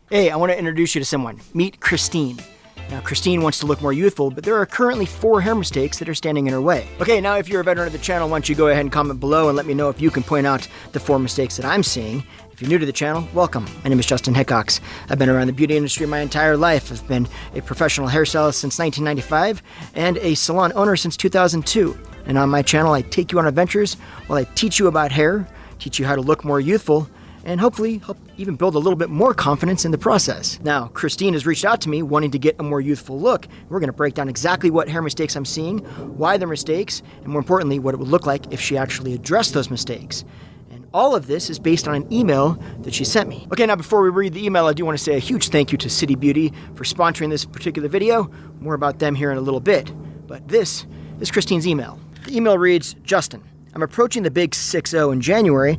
Hey, I want to introduce you to someone. Meet Christine. Now, Christine wants to look more youthful, but there are currently 4 hair mistakes that are standing in her way. Okay, now if you're a veteran of the channel, why don't you go ahead and comment below and let me know if you can point out the 4 mistakes that I'm seeing. If you're new to the channel, welcome. My name is Justin Hickox. I've been around the beauty industry my entire life. I've been a professional hairstylist since 1995 and a salon owner since 2002. And on my channel, I take you on adventures while I teach you about hair, teach you how to look more youthful, and hopefully help even build a little bit more confidence in the process. Now, Christine has reached out to me wanting to get a more youthful look. We're gonna break down exactly what hair mistakes I'm seeing, why they're mistakes, and more importantly, what it would look like if she actually addressed those mistakes. And all of this is based on an email that she sent me. Okay, now before we read the email, I do want to say a huge thank you to City Beauty for sponsoring this particular video. More about them here in a little bit. But this is Christine's email. The email reads, Justin, I'm approaching the big 6-0 in January,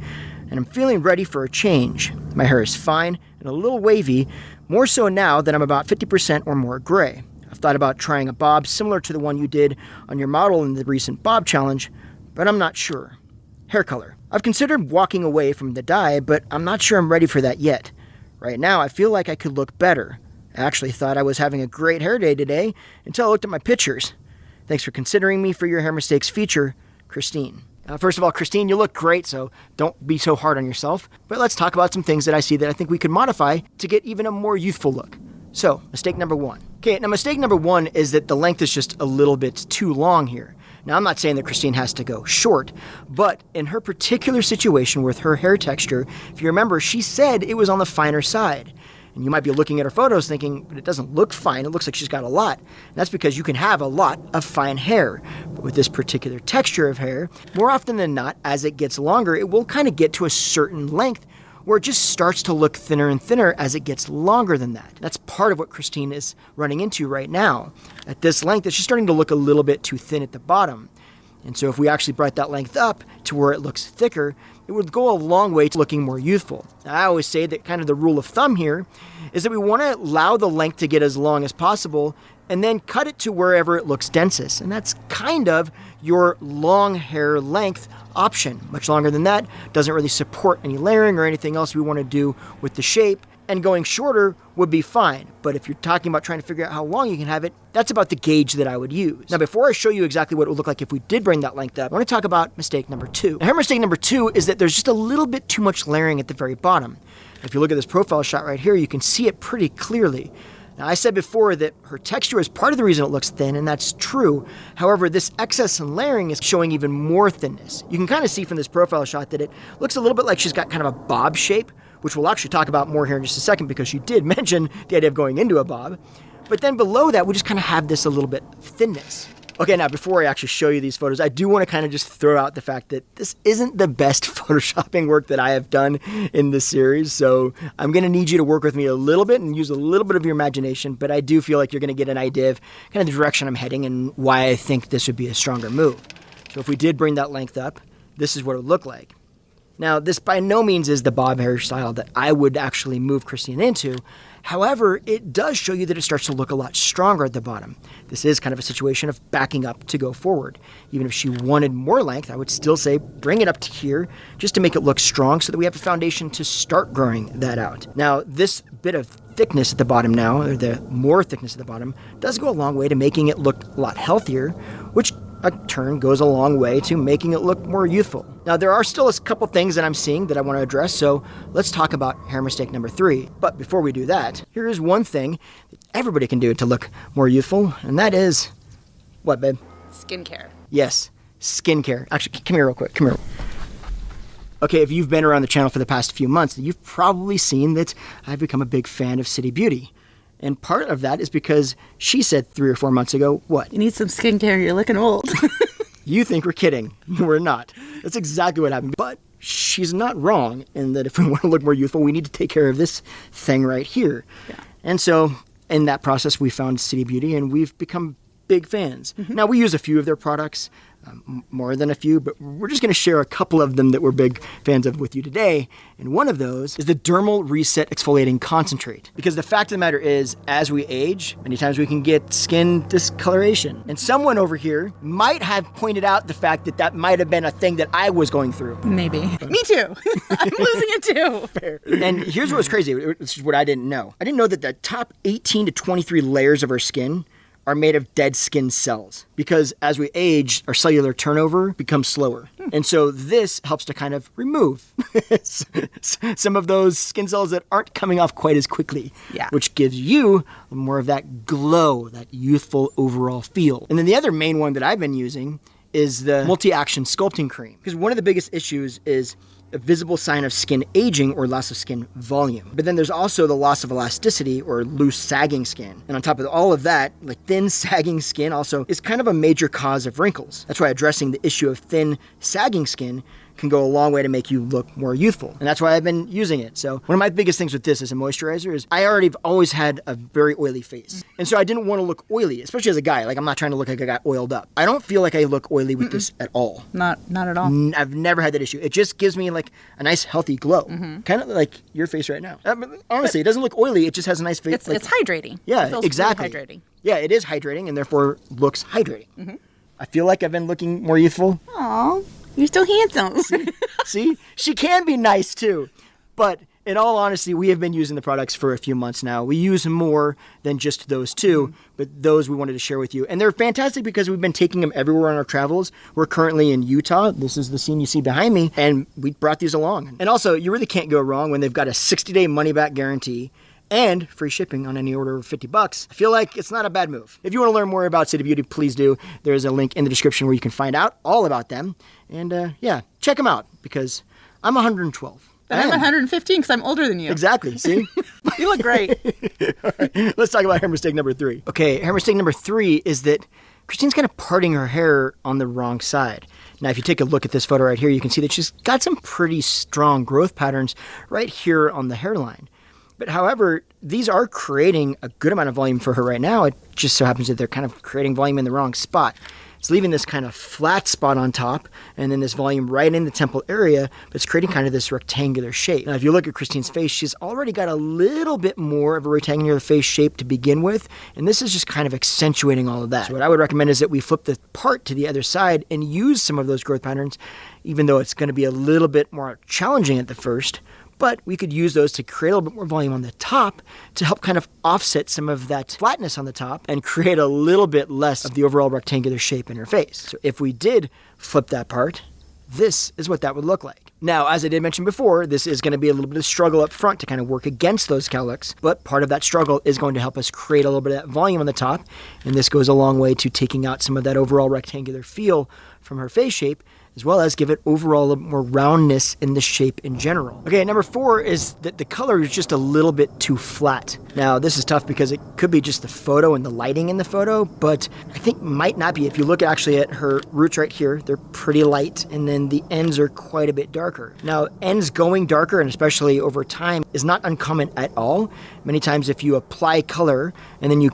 and I'm feeling ready for a change. My hair is fine and a little wavy, more so now that I'm about 50% or more gray. I've thought about trying a bob similar to the one you did on your model in the recent bob challenge, but I'm not sure. Hair color. I've considered walking away from the dye, but I'm not sure I'm ready for that yet. Right now, I feel like I could look better. I actually thought I was having a great hair day today until I looked at my pictures. Thanks for considering me for your hair mistakes feature, Christine. First of all, Christine, you look great, so don't be so hard on yourself. But let's talk about some things that I see that I think we could modify to get even a more youthful look. So, mistake number 1. Okay, now mistake number 1 is that the length is just a little bit too long here. Now, I'm not saying that Christine has to go short, but in her particular situation with her hair texture, if you remember, she said it was on the finer side. And you might be looking at her photos thinking, but it doesn't look fine. It looks like she's got a lot. And that's because you can have a lot of fine hair. But with this particular texture of hair, more often than not, as it gets longer, it will kind of get to a certain length where it just starts to look thinner and thinner as it gets longer than that. That's part of what Christine is running into right now. At this length, it's just starting to look a little bit too thin at the bottom. And so if we actually brought that length up to where it looks thicker, it would go a long way to looking more youthful. Now, I always say that kind of the rule of thumb here is that we want to allow the length to get as long as possible and then cut it to wherever it looks densest. And that's kind of your long hair length option. Much longer than that doesn't really support any layering or anything else we want to do with the shape. And going shorter would be fine. But if you're talking about trying to figure out how long you can have it, that's about the gauge that I would use. Now, before I show you exactly what it would look like if we did bring that length up, I want to talk about mistake number 2. Now, hair mistake number 2 is that there's just a little bit too much layering at the very bottom. If you look at this profile shot right here, you can see it pretty clearly. Now, I said before that her texture is part of the reason it looks thin, and that's true. However, this excess in layering is showing even more thinness. You can kind of see from this profile shot that it looks a little bit like she's got kind of a bob shape, which we'll actually talk about more here in just a second because she did mention the idea of going into a bob. But then below that, we just kind of have this a little bit of thinness. Okay, now before I actually show you these photos, I do want to kind of just throw out the fact that this isn't the best photoshopping work that I have done in this series, so I'm going to need you to work with me a little bit and use a little bit of your imagination, but I do feel like you're going to get an idea of kind of the direction I'm heading and why I think this would be a stronger move. So if we did bring that length up, this is what it would look like. Now, this by no means is the bob hairstyle that I would actually move Christine into. However, it does show you that it starts to look a lot stronger at the bottom. This is kind of a situation of backing up to go forward. Even if she wanted more length, I would still say bring it up to here just to make it look strong so that we have a foundation to start growing that out. Now, this bit of thickness at the bottom now, or the more thickness at the bottom, does go a long way to making it look a lot healthier, which a turn goes a long way to making it look more youthful. Now, there are still a couple things that I'm seeing that I want to address, so let's talk about hair mistake number 3. But before we do that, here is one thing that everybody can do to look more youthful, and that is, what, babe? Skincare. Yes, skincare. Actually, come here real quick, come here. Okay, if you've been around the channel for the past few months, you've probably seen that I've become a big fan of City Beauty. And part of that is because she said 3 or 4 months ago, what? You need some skincare, you're looking old. You think we're kidding. We're not. That's exactly what happened. But she's not wrong in that if we want to look more youthful, we need to take care of this thing right here. Yeah. And so in that process, we found City Beauty and we've become big fans. Now, we use a few of their products, more than a few, but we're just going to share a couple of them that we're big fans of with you today. And one of those is the Dermal Reset Exfoliating Concentrate. Because the fact of the matter is, as we age, many times we can get skin discoloration. And someone over here might have pointed out the fact that that might have been a thing that I was going through. Maybe. Me too. I'm losing it too. Fair. And here's what was crazy. This is what I didn't know. I didn't know that the top 18 to 23 layers of our skin are made of dead skin cells, because as we age, our cellular turnover becomes slower. And so this helps to kind of remove some of those skin cells that aren't coming off quite as quickly, which gives you more of that glow, that youthful overall feel. And then the other main one that I've been using is the multi-action sculpting cream, because one of the biggest issues is a visible sign of skin aging or loss of skin volume. But then there's also the loss of elasticity or loose sagging skin. And on top of all of that, like thin sagging skin also is kind of a major cause of wrinkles. That's why addressing the issue of thin sagging skin can go a long way to make you look more youthful. And that's why I've been using it. So one of my biggest things with this as a moisturizer is I already always had a very oily face. And so I didn't want to look oily, especially as a guy. Like, I'm not trying to look like I got oiled up. I don't feel like I look oily with this at all. Not at all. I've never had that issue. It just gives me like a nice healthy glow. Kind of like your face right now. Honestly, it doesn't look oily. It just has a nice face. It's hydrating. Yeah, it feels exactly. really hydrating. Yeah, it is hydrating and therefore looks hydrating. I feel like I've been looking more youthful. Aw, you're so handsome. See, she can be nice too. But in all honesty, we have been using the products for a few months now. We use more than just those two, but those we wanted to share with you. And they're fantastic because we've been taking them everywhere on our travels. We're currently in Utah. This is the scene you see behind me. And we brought these along. And also, you really can't go wrong when they've got a 60-day money-back guarantee and free shipping on any order of $50. I feel like it's not a bad move. If you want to learn more about City Beauty, please do. There's a link in the description where you can find out all about them. And yeah, check them out because I'm 112. But I'm 115 because I'm older than you. Exactly, see? You look great. All right, let's talk about hair mistake number 3. Okay, hair mistake number 3 is that Christine's kind of parting her hair on the wrong side. Now, if you take a look at this photo right here, you can see that she's got some pretty strong growth patterns right here on the hairline. But however, these are creating a good amount of volume for her right now. It just so happens that they're kind of creating volume in the wrong spot. It's leaving this kind of flat spot on top and then this volume right in the temple area, but it's creating kind of this rectangular shape. Now, if you look at Christine's face, she's already got a little bit more of a rectangular face shape to begin with, and this is just kind of accentuating all of that. So what I would recommend is that we flip the part to the other side and use some of those growth patterns, even though it's going to be a little bit more challenging at the first. But we could use those to create a little bit more volume on the top to help kind of offset some of that flatness on the top and create a little bit less of the overall rectangular shape in her face. So if we did flip that part, this is what that would look like. Now, as I did mention before, this is going to be a little bit of struggle up front to kind of work against those cowlicks, but part of that struggle is going to help us create a little bit of that volume on the top, and this goes a long way to taking out some of that overall rectangular feel from her face shape, as well as give it overall a little more roundness in the shape in general. Okay, number 4 is that the color is just a little bit too flat. Now, this is tough because it could be just the photo and the lighting in the photo, but I think might not be. If you look actually at her roots right here, they're pretty light, and then the ends are quite a bit darker. Now, ends going darker, and especially over time, is not uncommon at all. Many times if you apply color and then you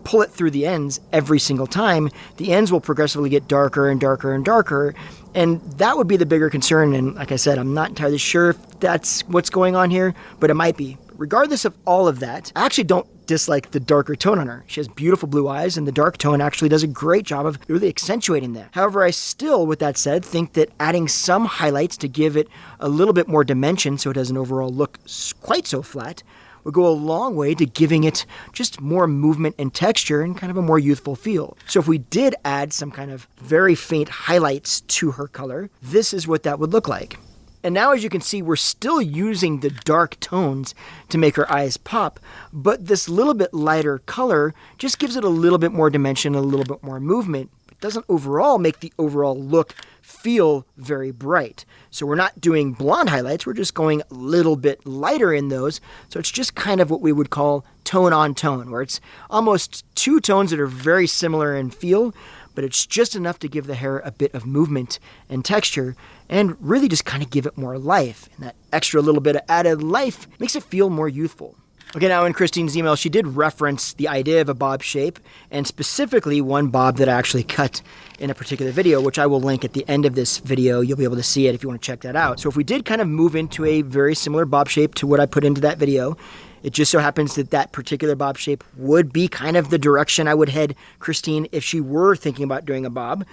pull it through the ends every single time, the ends will progressively get darker and darker and darker. And that would be the bigger concern. And like I said, I'm not entirely sure if that's what's going on here, but it might be. Regardless of all of that, I actually don't dislike the darker tone on her. She has beautiful blue eyes, and the dark tone actually does a great job of really accentuating that. However, I still, with that said, think that adding some highlights to give it a little bit more dimension so it doesn't overall look quite so flat would go a long way to giving it just more movement and texture and kind of a more youthful feel. So if we did add some kind of very faint highlights to her color, this is what that would look like. And now, as you can see, we're still using the dark tones to make her eyes pop, but this little bit lighter color just gives it a little bit more dimension, a little bit more movement. It doesn't overall make the overall look feel very bright. So we're not doing blonde highlights, we're just going a little bit lighter in those. So it's just kind of what we would call tone on tone, where it's almost two tones that are very similar in feel, but it's just enough to give the hair a bit of movement and texture and really just kind of give it more life. And that extra little bit of added life makes it feel more youthful. Okay, now in Christine's email, she did reference the idea of a bob shape, and specifically one bob that I actually cut in a particular video, which I will link at the end of this video. You'll be able to see it if you want to check that out. So if we did kind of move into a very similar bob shape to what I put into that video, it just so happens that that particular bob shape would be kind of the direction I would head Christine if she were thinking about doing a bob.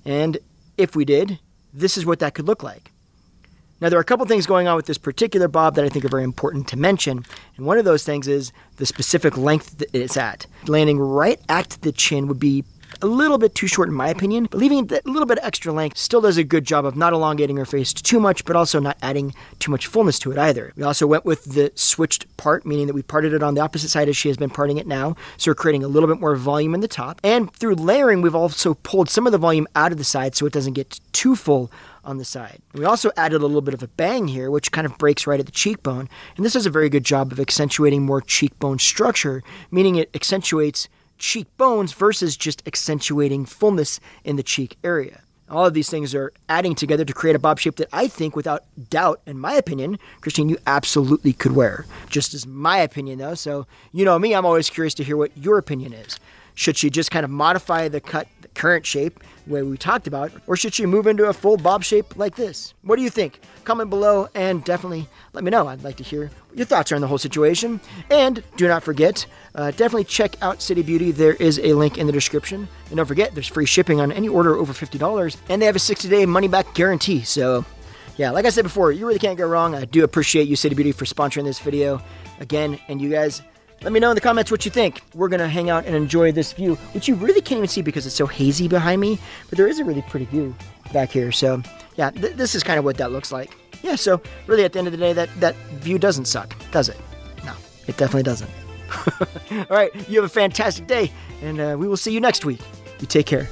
And if we did, this is what that could look like. Now, there are a couple things going on with this particular bob that I think are very important to mention. And one of those things is the specific length that it's at. Landing right at the chin would be a little bit too short in my opinion, but leaving that little bit of extra length still does a good job of not elongating her face too much, but also not adding too much fullness to it either. We also went with the switched part, meaning that we parted it on the opposite side as she has been parting it now, so we're creating a little bit more volume in the top. And through layering, we've also pulled some of the volume out of the side so it doesn't get too full on the side. We also added a little bit of a bang here, which kind of breaks right at the cheekbone, and this does a very good job of accentuating more cheekbone structure, meaning it accentuates cheekbones versus just accentuating fullness in the cheek area. All of these things are adding together to create a bob shape that I think, without doubt, in my opinion, Christine, you absolutely could wear. Just as my opinion, though, so you know me, I'm always curious to hear what your opinion is. Should she just kind of modify the current shape, the way we talked about, or should she move into a full bob shape like this? What do you think? Comment below and definitely let me know. I'd like to hear what your thoughts are on the whole situation. And do not forget, definitely check out City Beauty. There is a link in the description. And don't forget, there's free shipping on any order over $50, and they have a 60-day money-back guarantee. So yeah, like I said before, you really can't go wrong. I do appreciate you, City Beauty, for sponsoring this video again, and you guys, let me know in the comments what you think. We're going to hang out and enjoy this view, which you really can't even see because it's so hazy behind me, but there is a really pretty view back here. So yeah, this is kind of what that looks like. Yeah, so really at the end of the day, that view doesn't suck, does it? No, it definitely doesn't. All right, you have a fantastic day, and we will see you next week. You take care.